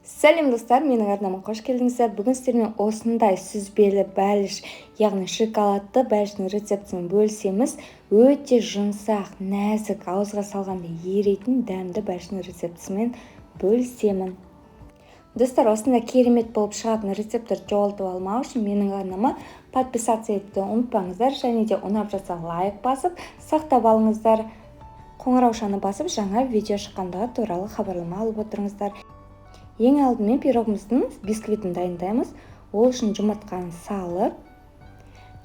Сәлем достар, менің арнама қош келдіңіздер. Бүгін сіздермен осындай сүзбелі бәліш, яғни шоколадты бәліштің рецептімен бөлісеміз. Өте жұмсақ, нәзік, ауызға салғанда еритін дәмді бәліштің рецептімен бөлісемін. Достар, осындай керемет болып шығатын рецепттерді жоғалтып алмау үшін менің арнама подписаться етуді ұмытпаңыздар, және де ұнап жатса лайк басып, сақтап алыңыздар. Қоңыраушаны басып, жаңа видео шыққандағы туралы хабарлама алып отырыңыздар. Ең алдымен пирогымыздың бисквитін дайындаймыз. Ол үшін жұмыртқаны салып,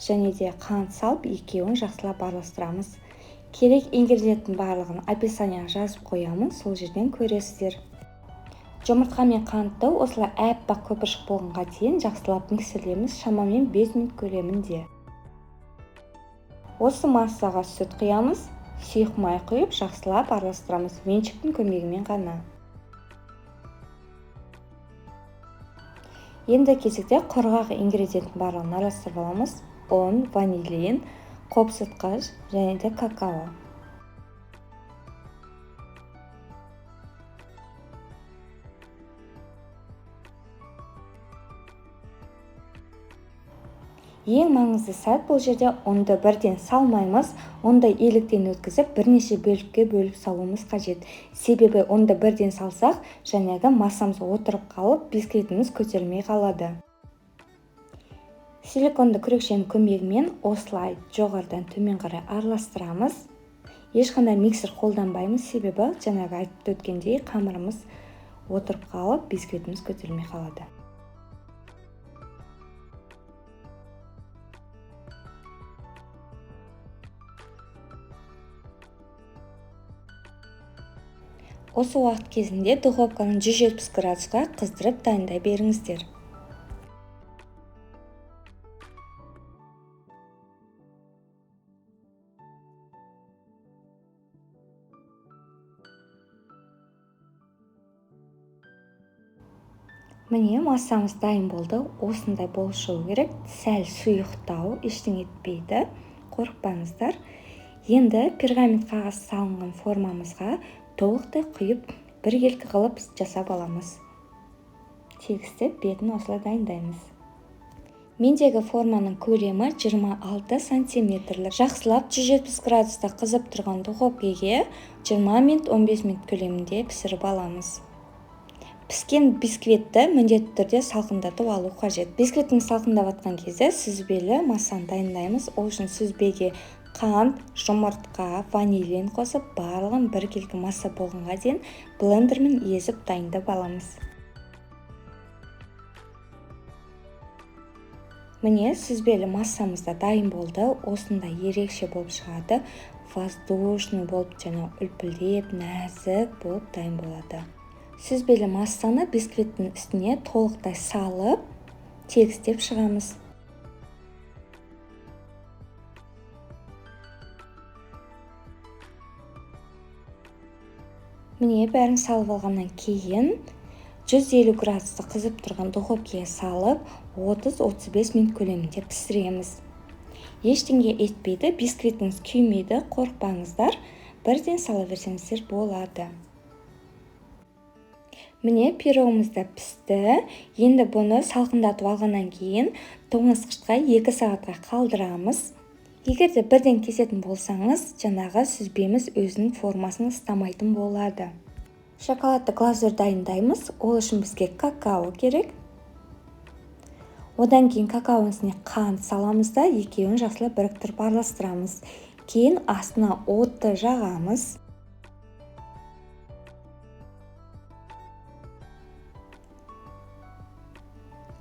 және де қант салып, екеуін жақсылап араластырамыз. Керек ингредиенттің барлығын описанияға жазып қоямын, сол жерден көресіздер. Жұмыртқа мен қантты осылай аппақ көпіршік болғанға дейін жақсылап миксерлейміз, шамамен 5 минут көлемінде. Осы массаға сүт құямыз, сұйық май құйып, жақсылап араластырамыз, венчиктің көмегімен ғана. Енді кезекте құрғақ ингредиенттің барлығын араластырып аламыз. ұн, ванилин, қопсытқыш және де какао. Ең маңызды сәт бұл жерде ұнды бірден салмаймыз, ұнды еліктен өткізіп бірнеше бөлікке бөліп салуымыз қажет. Себебі ұнды бірден салсақ, жаңағы массамыз отырып қалып, бисквитіміз көтерілмей қалады. Силиконды күрекшенің көмегімен осылай жоғарыдан төмен қарай араластырамыз. Ешқандай миксер қолданбаймыз, себебі жаңағы айтып өткендей қамырымыз отырып қалып, бисквитіміз көтерілмей қалады. Осы уақыт кезінде духовканың 170 градусқа қыздырып дайындай беріңіздер. Міне, массамыз дайын болды. Осындай болып шығу керек. Сәл сұйықтау, ештеңе етпейді. Қорықпаңыздар. Енді пергамент қағаз салынған формамызға толықтай құйып, біркелкі қылып жасап аламыз. Тегістеп, бетін осылай дайындаймыз. Мендегі форманың көлемі 26 сантиметрлік. Жақсылап 170 градуста қызып тұрған духовкаға 20 минут 15 минут көлемінде пісіріп аламыз. Піскен бисквитті міндетті түрде салқындатып алу қажет. Бисквиттің салқындап жатқан кезде сүзбелі массаны дайындаймыз. Ол үшін сүзбеге қант, жұмыртқа, ванилин қосып, барлығын біркелкі масса болғанға дейін блендермен езіп дайындап аламыз. Міне, сүзбелі массамызда дайын болды. Осындай ерекше болып шығады. Воздушный болып, және үлпілдеп, нәзік болып дайын болады. Сүзбелі массаны бисквиттің үстіне толықтай салып, тегістеп шығамыз. Міне, бәрін салып алғаннан кейін 150 градуста қызып тұрған духовкаға салып 30-35 минут көлемінде пісіреміз. Ештеңе етпейді, бисквитіңіз күймейді, қорықпаңыздар, бірден сала берсеңіздер болады. Міне, пирогымыз да пісті. Енді бұны салқындатып алғаннан кейін тоңазытқышқа 2 сағатқа қалдырамыз. Егер де бірден кесетін болсаңыз, жаңағы сүзбеміз өзінің формасын ұстамайтын болады. Шоколадты глазур дайындаймыз. Ол үшін бізге какао керек. Одан кейін какаоның үстіне қант саламыз да, екеуін жақсылап біріктіріп араластырамыз. Кейін астына отты жағамыз.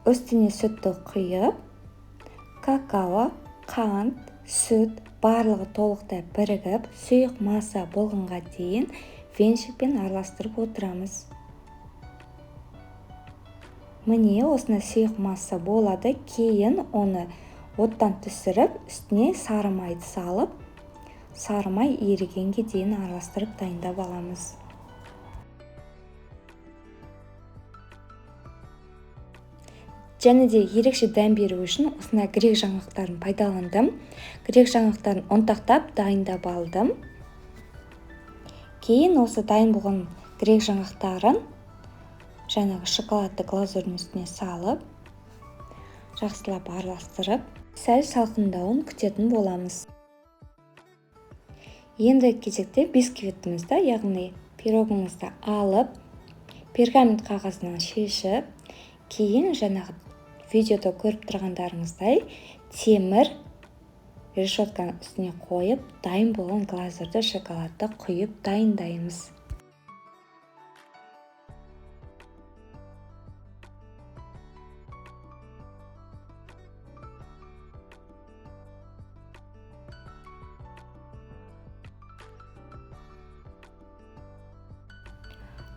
Үстіне сүтті құйып, какао, қант, сүт барлығы толықтай бірігіп, сұйық масса болғанға дейін венчикпен араластырып отырамыз. Міне, осындай сұйық масса болады. Кейін оны оттан түсіріп, үстіне сары майды салып, сары май ерігенге дейін араластырып дайындап аламыз. Және де ерекше дәм беру үшін осындай грек жаңғақтарын пайдаландым. Грек жаңғақтарын ұнтақтап дайындап алдым. Кейін осы дайын болған грек жаңғақтарын жаңағы шоколадты глазурьдің үстіне салып, жақсылап араластырып, сәл салқындауын күтетін боламыз. Енді кезекте бисквитімізді, яғни пирогымызды алып, пергамент қағазынан шешіп, кейін жаңағы видеода көріп тұрғандарыңыздай темір решетканың үстіне қойып, дайын болған глазурьді шоколадты құйып дайындаймыз.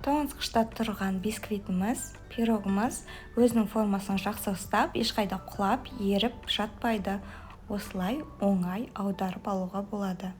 Тоңазытқышта тұрған бисквитіміз, пирогымыз өзінің формасын жақсы ұстап, ешқайда құлап, еріп жатпайды. Осылай оңай аударып алуға болады.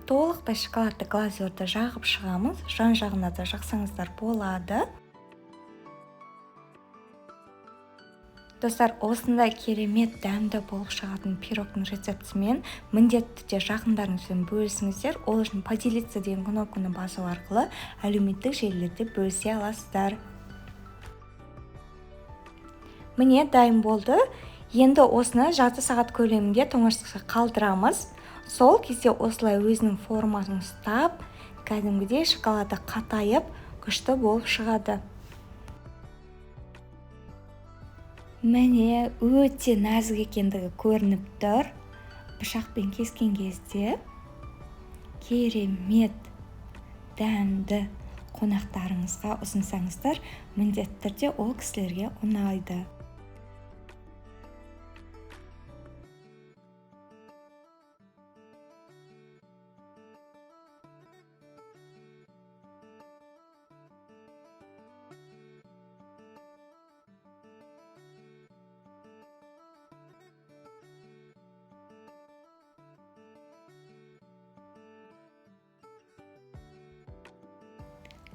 Толықтай шоколадты глазурьді жағып шығамыз, жан-жағына да жақсаңыздар болады. Достар, осындай керемет дәмді болып шығатын пирогтың рецептісімен міндетті де жақындарыңызбен бөлісіңіздер. Ол үшін поделиться деген кнопканы басу арқылы әлеуметтік желілерде бөлісе аласыздар. Міне, дайын болды. Енді осыны жарты сағат көлемінде тоңазытқышқа қалдырамыз. Сол кезде осылай өзінің формасын ұстап, кәдімгідей шоколады қатайып, күшті болып шығады. Міне, өте нәзік екендігі көрініп тұр. Пышақпен кескен кезде керемет дәмді қонақтарыңызға ұсынсаңыздар, міндетті түрде ол кісілерге ұнайды.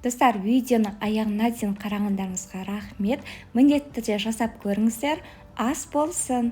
Достар, видеоны аяғына дейін қарағандарыңызға рахмет. Міндетті түрде жасап көріңіздер. Ас болсын!